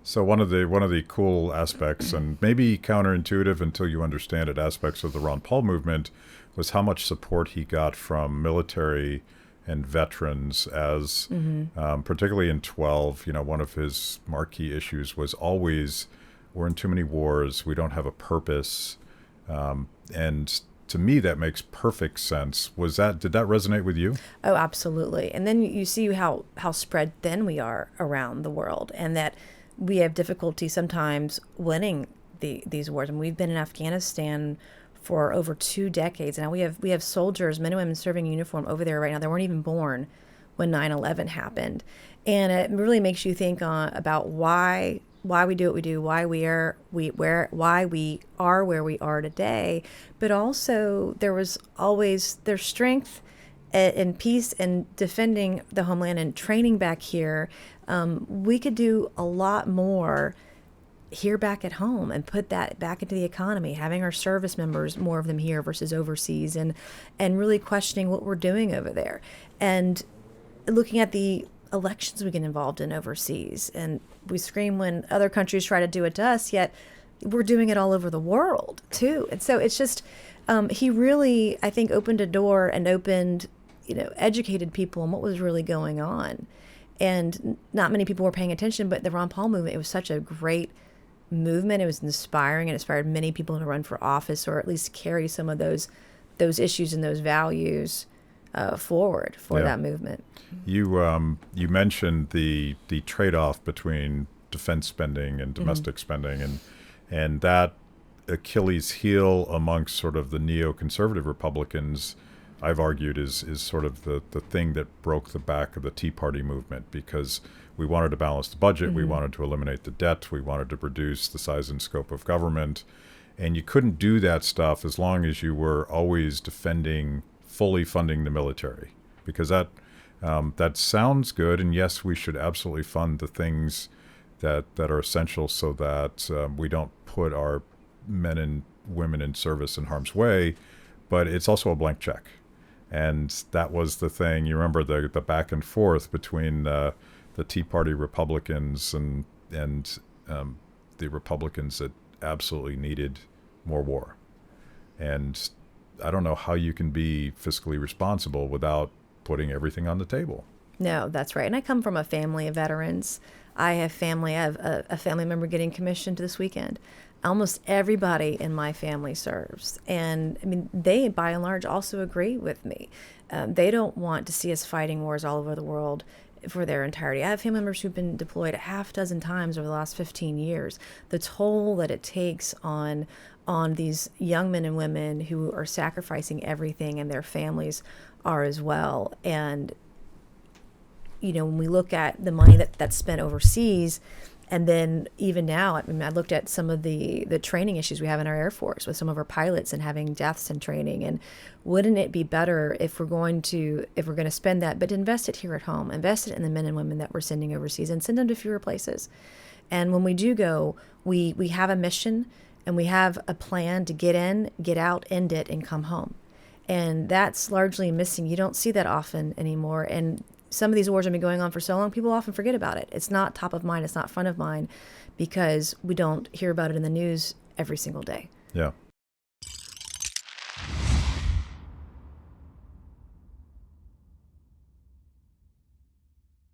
So one of the cool aspects, and maybe counterintuitive until you understand it, aspects of the Ron Paul movement was how much support he got from military and veterans. As particularly in 12, one of his marquee issues was always, we're in too many wars, we don't have a purpose, and to me that makes perfect sense. Did that resonate with you? Oh, absolutely. And then you see how spread thin we are around the world, and that we have difficulty sometimes winning these wars. And we've been in Afghanistan for over 2 decades now. We have soldiers, men and women serving in uniform over there right now. They weren't even born when 9/11 happened, and it really makes you think about why we do what we do, why we are where we are today. But also there's strength and peace and defending the homeland and training back here. We could do a lot more here back at home and put that back into the economy, having our service members, more of them here versus overseas, and really questioning what we're doing over there, and looking at the elections we get involved in overseas. And we scream when other countries try to do it to us, yet we're doing it all over the world too. And so it's just, he really, I think, opened a door and educated people on what was really going on. And not many people were paying attention, but the Ron Paul movement, it was such a great movement. It was inspiring. It inspired many people to run for office, or at least carry some of those issues and those values forward for that movement. You mentioned the trade-off between defense spending and domestic spending, and that Achilles heel amongst sort of the neoconservative Republicans, I've argued, is sort of the thing that broke the back of the Tea Party movement, because we wanted to balance the budget, we wanted to eliminate the debt, we wanted to reduce the size and scope of government, and you couldn't do that stuff as long as you were always fully funding the military, because that sounds good, and yes, we should absolutely fund the things that are essential so that we don't put our men and women in service in harm's way, but it's also a blank check. And that was the thing. You remember the back and forth between the Tea Party Republicans and the Republicans that absolutely needed more war. And I don't know how you can be fiscally responsible without putting everything on the table. No, that's right. And I come from a family of veterans. I have a family member getting commissioned this weekend. Almost everybody in my family serves. And I mean, they, by and large, also agree with me. They don't want to see us fighting wars all over the world for their entirety. I have family members who've been deployed a half dozen times over the last 15 years. The toll that it takes on these young men and women who are sacrificing everything, and their families are as well. And, when we look at the money that's spent overseas, and then even now, I mean, I looked at some of the training issues we have in our Air Force with some of our pilots and having deaths in training. And wouldn't it be better if we're going to spend that, but invest it here at home, invest it in the men and women that we're sending overseas, and send them to fewer places. And when we do go, we have a mission, and we have a plan to get in, get out, end it, and come home. And that's largely missing. You don't see that often anymore. And some of these wars have been going on for so long, people often forget about it. It's not top of mind. It's not front of mind, because we don't hear about it in the news every single day. Yeah.